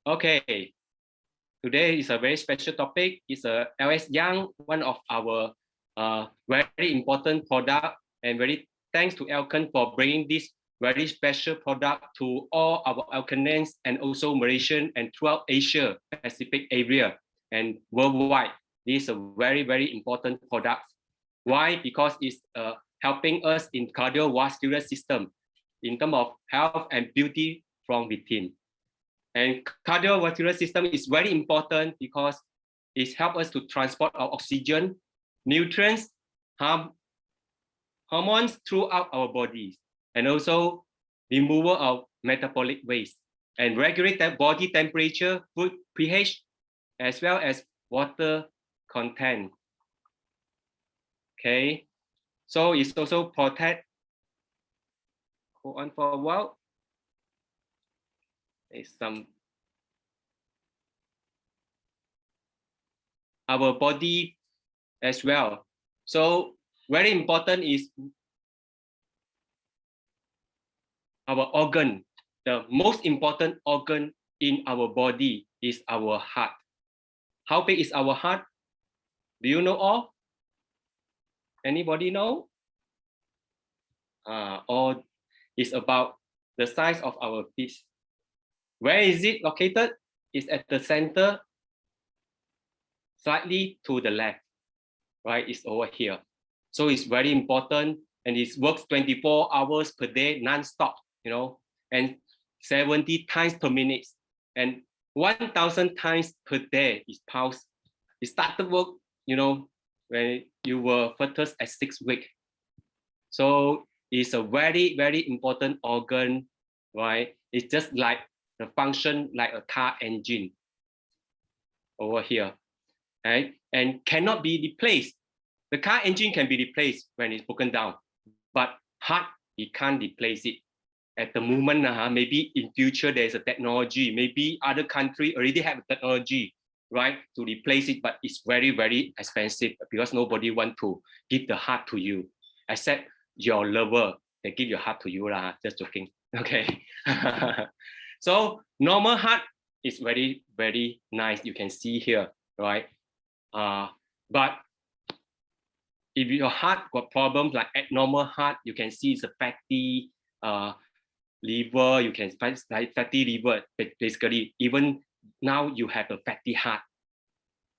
Okay, today is a very special topic. It's a LS Young, one of our very important product, and very thanks to Elken for bringing this very special product to all our Elkenians and also Malaysian and throughout Asia Pacific area and worldwide. This is a very important product. Why? Because it's helping us in cardiovascular system in terms of health and beauty from within. And cardiovascular system is very important because it helps us to transport our oxygen, nutrients, hormones throughout our bodies, and also removal of metabolic waste and regulate the body temperature, food pH, as well as water content. Okay, so it's also protect. Hold on for a while. There's some our body as well. So very important is our organ. The most important organ in our body is our heart. How big is our heart? Do you know all? Anybody know? Or it's about the size of our fist. Where is it located? It's at the center, slightly to the left, right? It's over here. So it's very important, and it works 24 hours per day, non-stop, and 70 times per minute, and 1,000 times per day is pulse. It started work, when you were fetus at 6 weeks. So it's a very important organ, right? It's just like the function like a car engine over here, right? And cannot be replaced. The car engine can be replaced when it's broken down, but heart, it can't replace it. At the moment, maybe in future there's a technology, maybe other country already have a technology, right, to replace it, but it's very expensive because nobody want to give the heart to you, except your lover. They give your heart to you, just joking. Okay. So normal heart is very nice. You can see here, right? But if your heart got problems like abnormal heart, you can see it's a fatty liver. You can find like fatty liver. Basically, even now you have a fatty heart,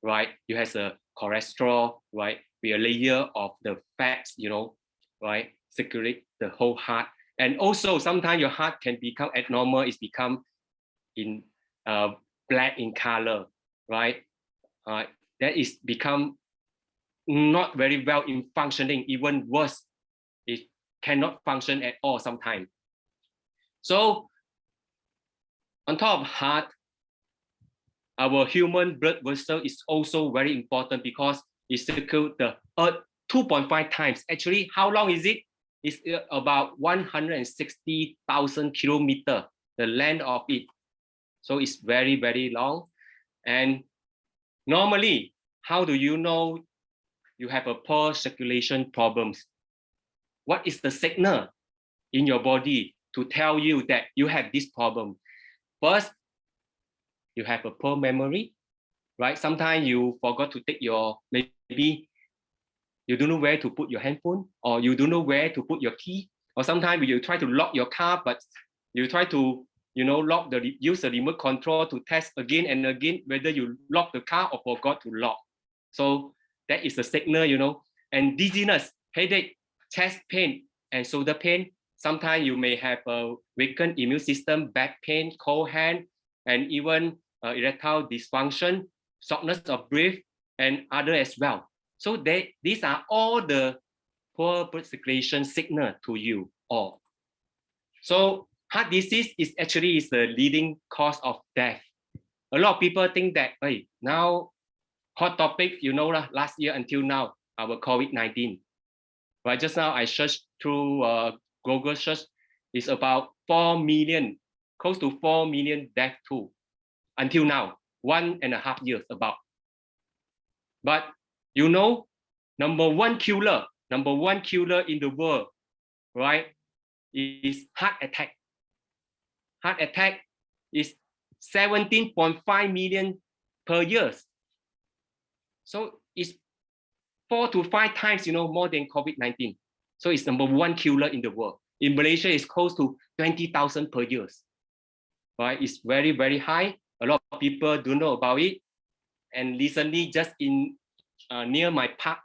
right? You have a cholesterol, right? With a layer of the fats, right? Circulate the whole heart. And also sometimes your heart can become abnormal. It's become in black in color, right? That is become not very well in functioning, even worse, it cannot function at all sometimes. So on top of heart, our human blood vessel is also very important because it circles the earth 2.5 times. Actually, how long is it? It's about 160,000 kilometers, the length of it. So it's very long. And normally, how do you know you have a poor circulation problems? What is the signal in your body to tell you that you have this problem? First, you have a poor memory, right? Sometimes you forgot to take maybe you don't know where to put your handphone, or you don't know where to put your key, or sometimes you try to lock your car, but you try to use the remote control to test again and again whether you lock the car or forgot to lock. So that is a signal, and dizziness, headache, chest pain, and shoulder pain. Sometimes you may have a weakened immune system, back pain, cold hand, and even erectile dysfunction, shortness of breath, and other as well. So these are all the poor blood circulation signal to you all. So heart disease is actually the leading cause of death. A lot of people think that, hey, now hot topic, last year until now, our COVID-19. Right, just now I searched through Google search, it's about 4 million, close to 4 million death too, until now, 1.5 years about. But number one killer in the world, right, is heart attack. Heart attack is 17.5 million per year. So it's 4 to 5 times, more than COVID-19. So it's #1 killer in the world. In Malaysia, it's close to 20,000 per year. Right? It's very, very high. A lot of people don't know about it. And recently, just in near my park,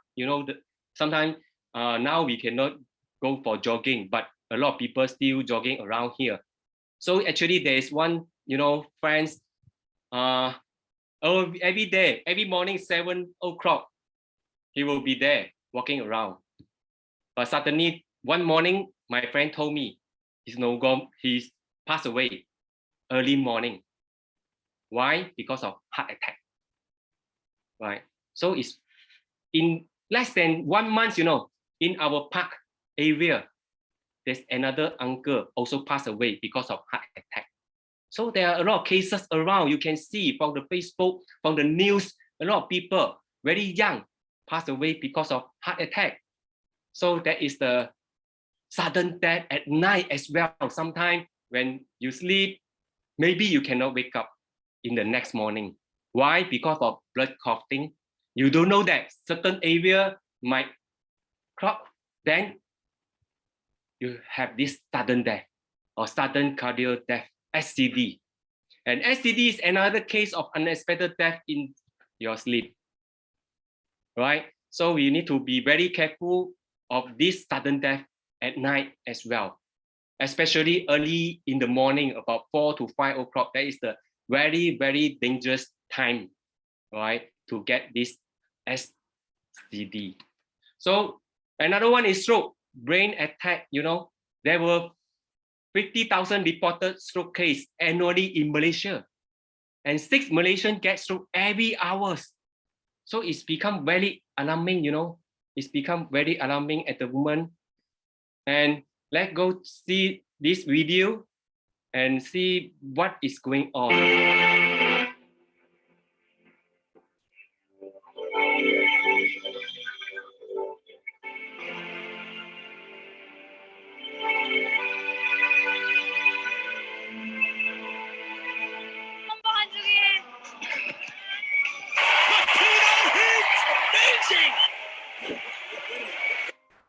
sometimes now we cannot go for jogging, but a lot of people still jogging around here. So actually, there is one, friends, every day, every morning, 7 o'clock, he will be there walking around. But suddenly, one morning, my friend told me he's passed away early morning. Why? Because of heart attack. Right? So it's in less than 1 month, in our park area, there's another uncle also passed away because of heart attack. So there are a lot of cases around. You can see from the Facebook, from the news, a lot of people very young passed away because of heart attack. So that is the sudden death at night as well. Sometimes when you sleep, maybe you cannot wake up in the next morning. Why? Because of blood clotting. You don't know that certain area might clot, then you have this sudden death or sudden cardiac death, SCD. And SCD is another case of unexpected death in your sleep, right? So we need to be very careful of this sudden death at night as well, especially early in the morning, about 4 to 5 o'clock. That is the very, very dangerous time, right, to get this SCD. So another one is stroke, brain attack. There were 50,000 reported stroke cases annually in Malaysia, and 6 Malaysians get stroke every hours. So it's become very alarming, It's become very alarming at the moment. And let's go see this video and see what is going on.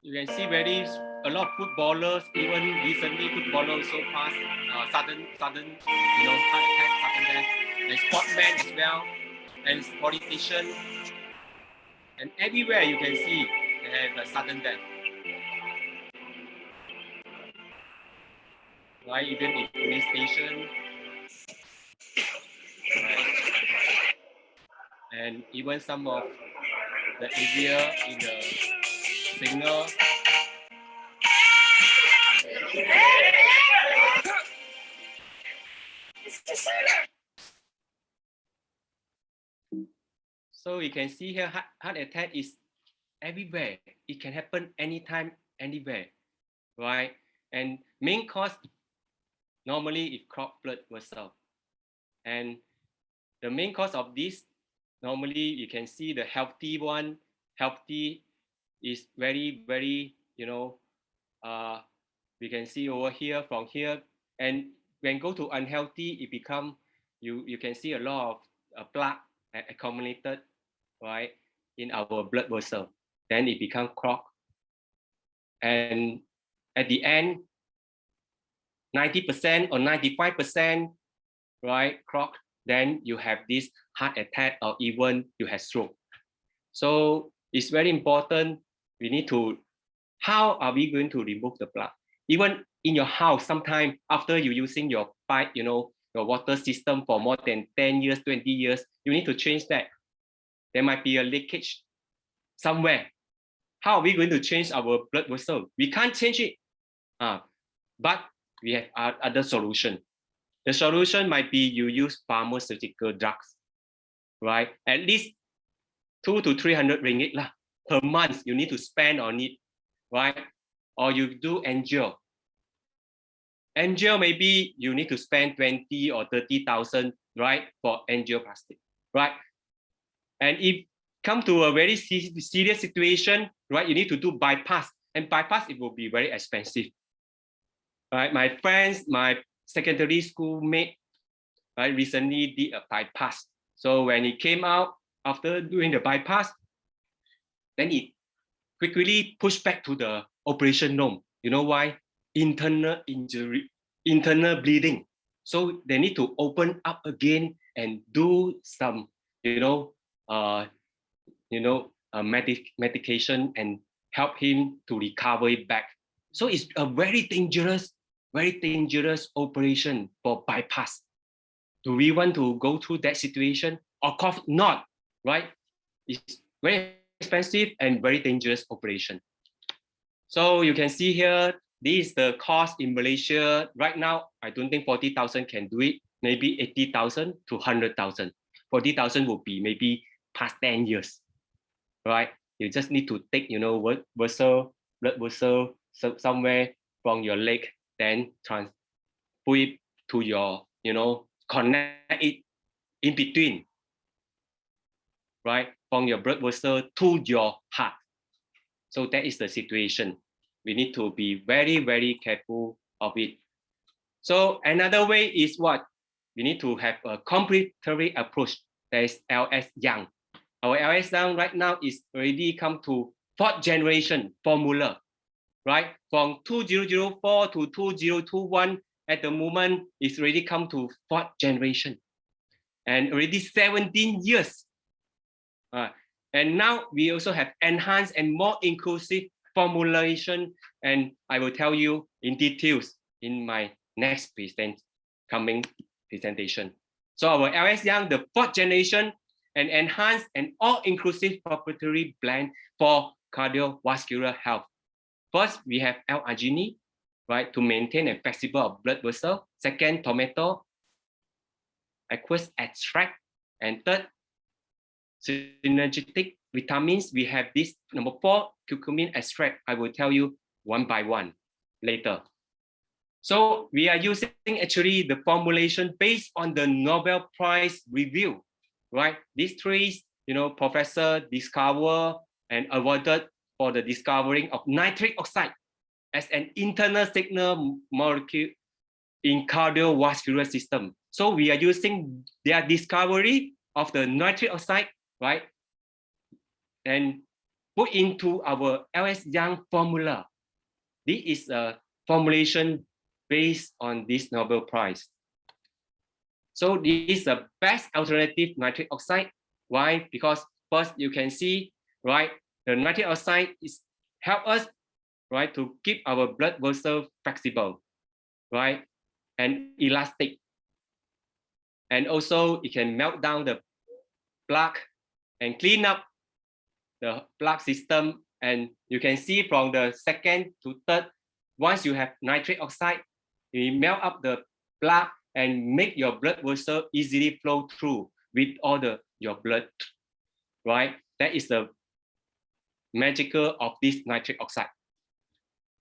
You can see a lot of footballers, even recently footballers also passed sudden heart attack, sudden death, and sportsmen as well, and politicians, and everywhere you can see they have a sudden death. Right, even in police station, right? And even some of the area in the signal. So you can see here, heart attack is everywhere. It can happen anytime, anywhere, right? And main cause normally is clot blood vessel. And the main cause of this, normally you can see the healthy one. Healthy is very, very, we can see over here from here. And when go to unhealthy, it become, you can see a lot of plaque accumulated, right, in our blood vessel. Then it become clot. And at the end, 90% or 95%, right, clot, then you have this heart attack or even you have stroke. So it's very important. We need to, how are we going to remove the plaque? Even in your house, sometimes after you using your pipe, your water system for more than 10 years, 20 years, you need to change that. There might be a leakage somewhere. How are we going to change our blood vessel? We can't change it, but we have other solution. The solution might be you use pharmaceutical drugs, right? At least 200 to 300 ringgit lah, per month you need to spend on it, right? Or you do angio. Angio, maybe you need to spend 20 or 30,000, right, for angioplasty, right? And if come to a very serious situation, right, you need to do bypass, and bypass, it will be very expensive, right? My friends, my secondary school mate, right, recently did a bypass. So when he came out after doing the bypass, then he quickly pushed back to the operation room. You know why? Internal injury, internal bleeding. So they need to open up again and do some, uh, medication and help him to recover it back. So it's a very dangerous operation for bypass. Do we want to go through that situation? Of course not, right? It's very expensive and very dangerous operation. So you can see here, this is the cost in Malaysia. Right now, I don't think 40,000 can do it. Maybe 80,000 to 100,000. 40,000 will be maybe past 10 years, right? You just need to take, blood vessel somewhere from your leg, then put it to your, connect it in between, right? From your blood vessel to your heart. So that is the situation. We need to be very, very careful of it. So another way is what? We need to have a complementary approach. That is LS Young. Our LS Young right now is already come to 4th generation formula, right? From 2004 to 2021, at the moment, it's already come to 4th generation. And already 17 years. And now we also have enhanced and more inclusive formulation, and I will tell you in details in my next coming presentation. So our LS Young, the 4th generation, an enhanced and all-inclusive proprietary blend for cardiovascular health. First, we have L-arginine, right, to maintain a flexible blood vessel. Second, tomato, aqueous extract, and third, synergetic vitamins. We have this number 4, curcumin extract. I will tell you one by one later. So we are using actually the formulation based on the Nobel Prize review, right? These three, professor discover and awarded for the discovering of nitric oxide as an internal signal molecule in cardiovascular system. So we are using their discovery of the nitric oxide, right, and put into our LS Young formula. This is a formulation based on this Nobel Prize. So this is the best alternative nitric oxide. Why? Because first you can see, right, the nitric oxide is help us, right, to keep our blood vessel flexible, right, and elastic. And also it can melt down the plaque and clean up the plaque system. And you can see from the 2nd to 3rd, once you have nitric oxide, it melt up the plaque and make your blood vessel easily flow through with all your blood, right? That is the magical of this nitric oxide.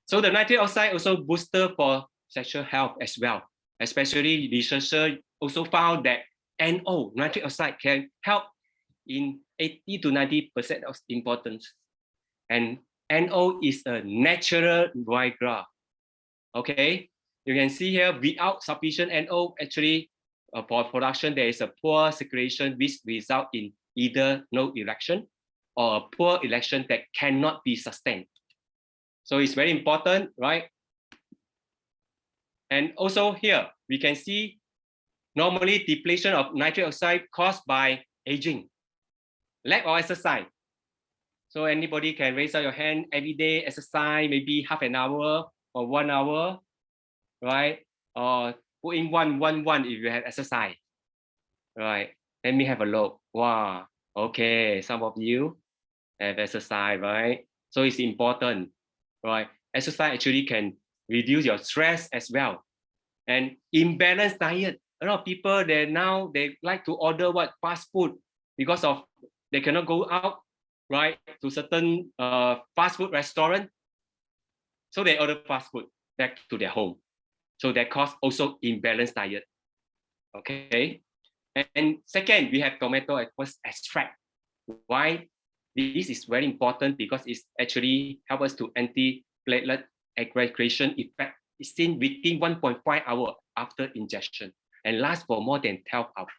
So the nitric oxide also booster for sexual health as well. Especially researchers also found that NO, nitric oxide, can help in 80 to 90% of importance. And NO is a natural Viagra. Okay, you can see here, without sufficient NO, actually for production, there is a poor circulation which result in either no erection or a poor erection that cannot be sustained. So it's very important, right? And also here, we can see normally depletion of nitric oxide caused by aging, lack of exercise. So anybody can raise up your hand every day, exercise, maybe half an hour or 1 hour, right? Or put in one if you have exercise, right? Let me have a look. Wow, okay, some of you have exercise, right? So it's important, right? Exercise actually can reduce your stress as well. And imbalanced diet. A lot of people, they like to order fast food because of they cannot go out, right, to certain fast food restaurant. So they order fast food back to their home. So that cause also imbalanced diet. Okay. And second, we have tomato extract. Why? This is very important because it's actually help us to anti-platelet aggregation effect. It's seen within 1.5 hours after ingestion. and lasts for more than 12 hours.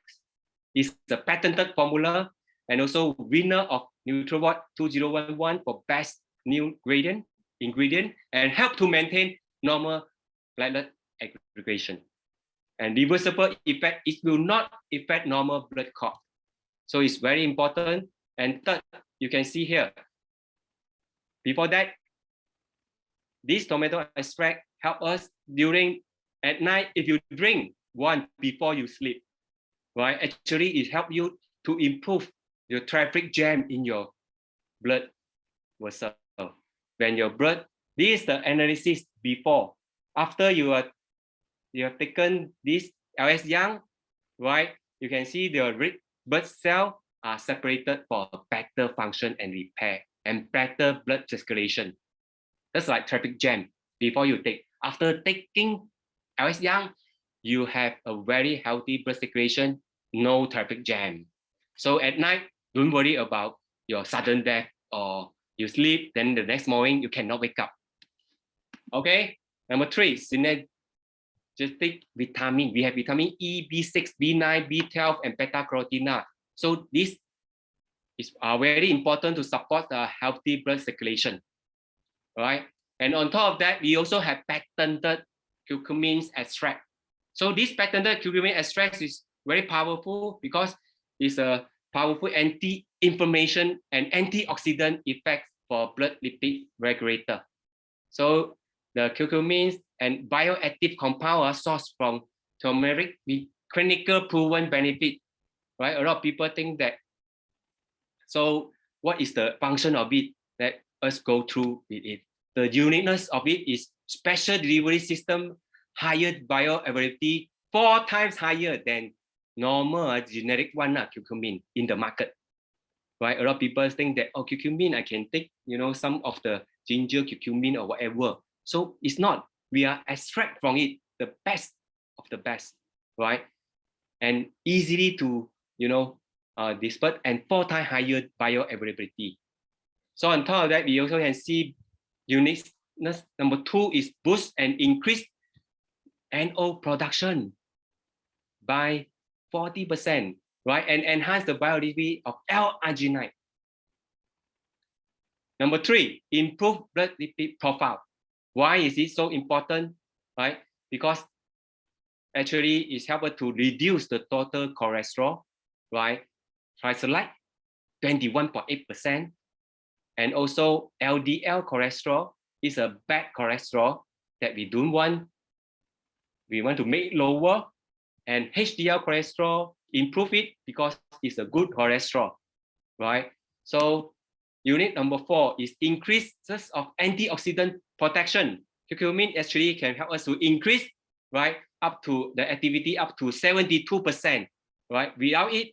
It's the patented formula and also winner of NutriWatt 2011 for best new ingredient and help to maintain normal platelet aggregation. And reversible effect, it will not affect normal blood clot. So it's very important. And third, you can see here, before that, this tomato extract help us during at night. If you drink one before you sleep, right? Actually, it helps you to improve your traffic jam in your blood vessel. When your blood, this is the analysis before. After you have taken this LS Young, right? You can see the red blood cells are separated for better function and repair and better blood circulation. That's like traffic jam before you take. After taking LS Young, you have a very healthy blood circulation, no traffic jam. So at night, don't worry about your sudden death or you sleep, then the next morning you cannot wake up. Okay, number 3, synergistic vitamin. We have vitamin E, B6, B9, B12, and beta-carotene. So this is very important to support the healthy blood circulation. Right? And on top of that, we also have patented curcumin extract. So this patented curcumin extract is very powerful because it's a powerful anti-inflammation and antioxidant effects for blood lipid regulator. So the curcumins and bioactive compound are sourced from turmeric with clinical proven benefit. Right? A lot of people think that. So what is the function of it? Let us go through with it. The uniqueness of it is special delivery system, higher bioavailability, 4 times higher than normal generic one, curcumin in the market. Right? A lot of people think that, oh, curcumin, I can take, some of the ginger curcumin or whatever. So it's not. We are extract from it, the best of the best, right? And easily to, disperse and 4 times higher bioavailability. So on top of that, we also can see uniqueness. Number 2 is boost and increase NO production by 40%, right? And enhance the bioavailability of L-arginine. Number 3, improve blood lipid profile. Why is it so important, right? Because actually it's helped to reduce the total cholesterol, right? Triglyceride, 21.8%. And also LDL cholesterol is a bad cholesterol that we don't want. We want to make lower. And HDL cholesterol, improve it because it's a good cholesterol, right? So unit number 4 is increases of antioxidant protection. Curcumin actually can help us to increase, right, up to the activity up to 72%, right? Without it,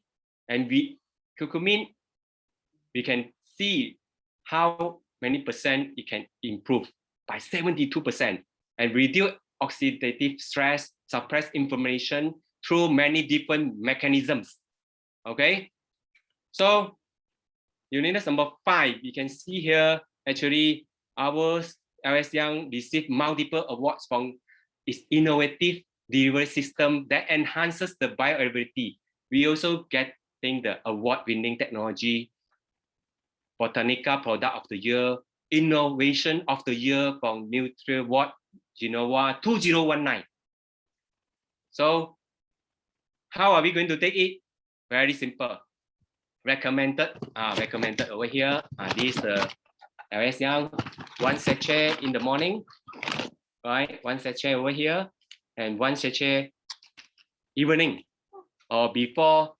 and curcumin, we can see how many percent it can improve by 72% and reduce oxidative stress, suppress inflammation through many different mechanisms. Okay, so unit number 5, you can see here actually our LS Young received multiple awards from its innovative delivery system that enhances the bioavailability. We also getting the award-winning technology, Botanica Product of the Year, Innovation of the Year from NutriWatt Genova 2019. So how are we going to take it? Very simple. Recommended over here. This is the LS Young, 1 sachet in the morning, right? 1 sachet over here, and 1 sachet evening or before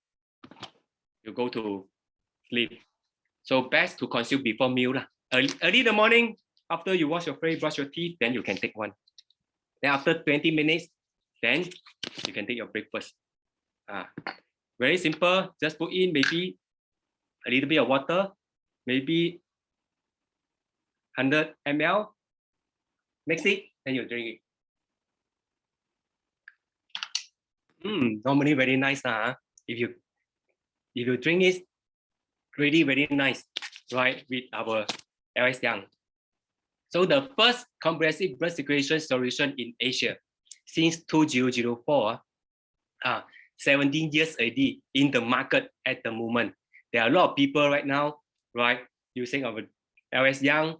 you go to sleep. So best to consume before meal. Early in the morning, after you wash your face, brush your teeth, then you can take one. Then after 20 minutes, then you can take your breakfast. Very simple. Just put in maybe a little bit of water, maybe 100 ml. Mix it, then you drink it. Normally very nice. If you drink it, really very nice, right? With our LS Young. So the first comprehensive blood circulation solution in Asia since 2004 17 years already in the market at the moment. There are a lot of people right now, right, using our LS Young,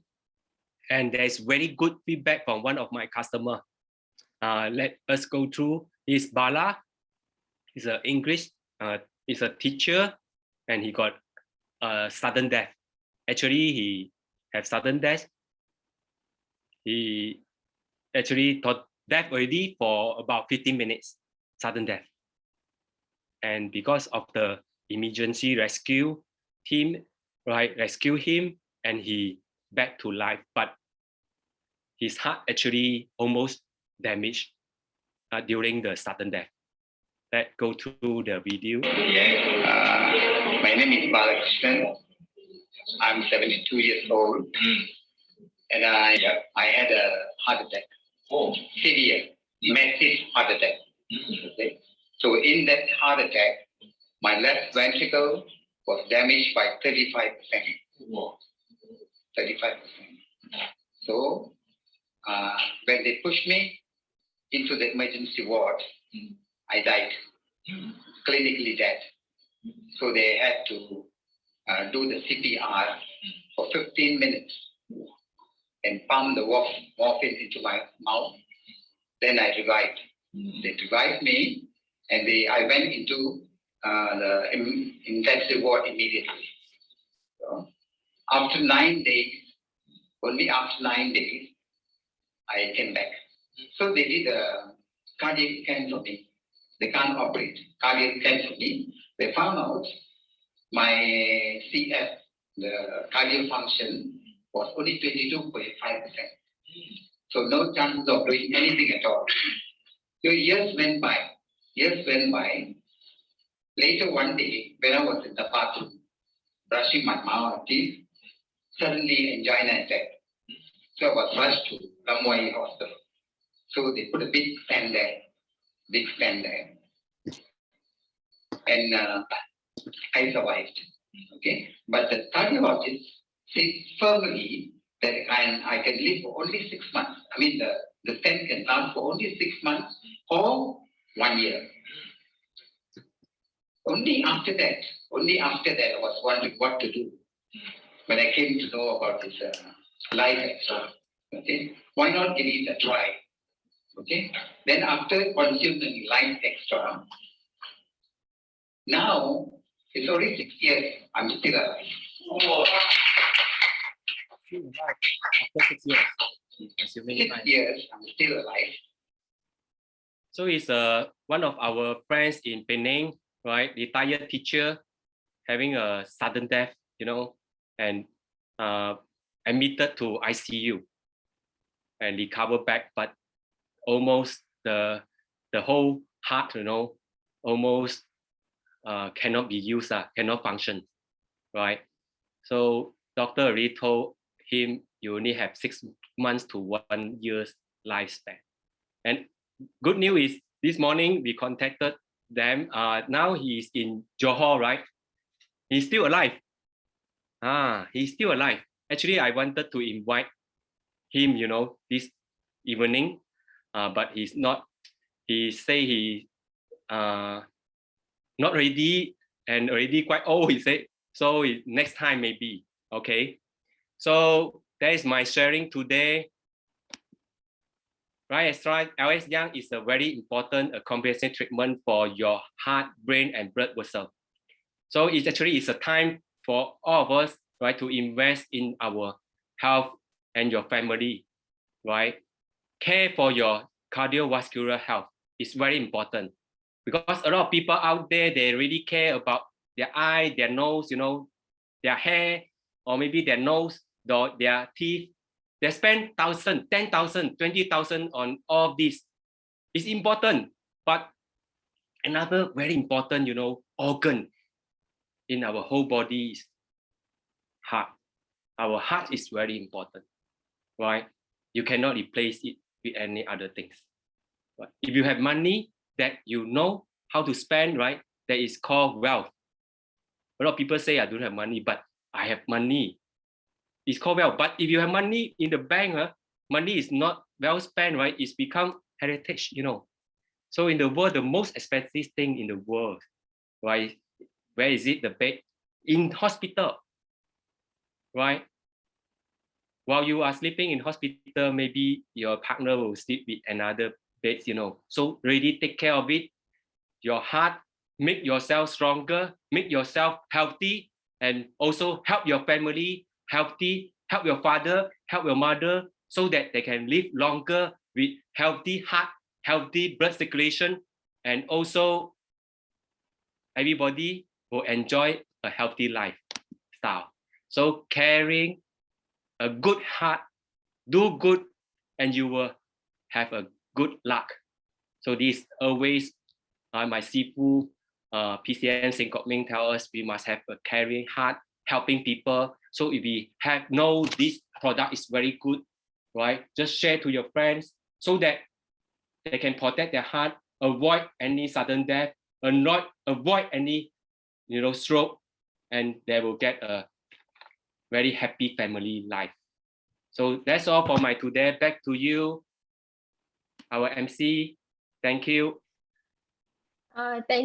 and there's very good feedback from one of my customers. Let us go through. Is Bala. He's an English. He's a teacher, and he got sudden death. Actually, he have sudden death. He actually thought death already for about 15 minutes, sudden death. And because of the emergency rescue team, right, rescue him, and he back to life. But his heart actually almost damaged during the sudden death. Let's go through the video. Yes, my name is Balakrishnan. I'm 72 years old, and I had a heart attack. Severe, massive heart attack. Okay. So in that heart attack, my left ventricle was damaged by 35%. 35%. So when they pushed me into the emergency ward, I died, clinically dead. So they had to do the CPR for 15 minutes and pump the morphine into my mouth. Then I revived. They revived me, and I went into the intensive ward immediately. So after 9 days, only after 9 days, I came back. So they did a cardiac scan for me. They can't operate. Cardiac scan for me. They found out my CF, the cardiac function, was only 22.5%. So no chances of doing anything at all. So years went by. Later one day, when I was in the bathroom, brushing my mouth and teeth, suddenly angina attacked. So I was rushed to Ramway Hospital. So they put a big stand there. And I survived. Okay, but the cardiologist said firmly that I can live for only 6 months. I mean, the stent can last for only 6 months or 1 year. Only after that, I was wondering what to do. When I came to know about this life extra, okay, why not give it a try? Okay, then after consuming life extra, now it's only 6 years, I'm still alive. After 6 years. 6 years, I'm still alive. So he's one of our friends in Penang, right? Retired teacher, having a sudden death, and admitted to ICU and recover back, but almost the whole heart, almost cannot be used, cannot function, right? So doctor already told him you only have 6 months to 1 year's lifespan. And good news is this morning we contacted them. Now he's in Johor, right? He's still alive. He's still alive. Actually, I wanted to invite him, this evening, but he's not. He say he not ready and already quite old. He said so. Next time maybe. Okay. So that is my sharing today. Right, LS Young is a very important comprehensive treatment for your heart, brain, and blood vessel. So it's a time for all of us, right, to invest in our health and your family, right? Care for your cardiovascular health is very important because a lot of people out there, they really care about their eye, their nose, their hair, or maybe their nose, their teeth. They spend 1,000, 10,000, 20,000 on all this. It's important, but another very important, organ in our whole body is heart. Our heart is very important, right? You cannot replace it with any other things. But if you have money that you know how to spend, right? That is called wealth. A lot of people say I don't have money, but I have money. It's called wealth. But if you have money in the bank, money is not well spent, right? It's become heritage, So in the world, the most expensive thing in the world, right? Where is it? The bed in hospital, right? While you are sleeping in hospital, maybe your partner will sleep with another bed, you know. So really take care of it. Your heart, make yourself stronger, make yourself healthy, and also help your family healthy, help your father, help your mother, so that they can live longer with healthy heart, healthy blood circulation, and also everybody will enjoy a healthy lifestyle. So caring, a good heart, do good, and you will have a good luck. So this always my Sifu PCN Saint Ming tell us we must have a caring heart, helping people. So if we know this product is very good, right? Just share to your friends so that they can protect their heart, avoid any sudden death, avoid any stroke, and they will get a very happy family life. So that's all for my today. Back to you, our MC. Thank you. Thank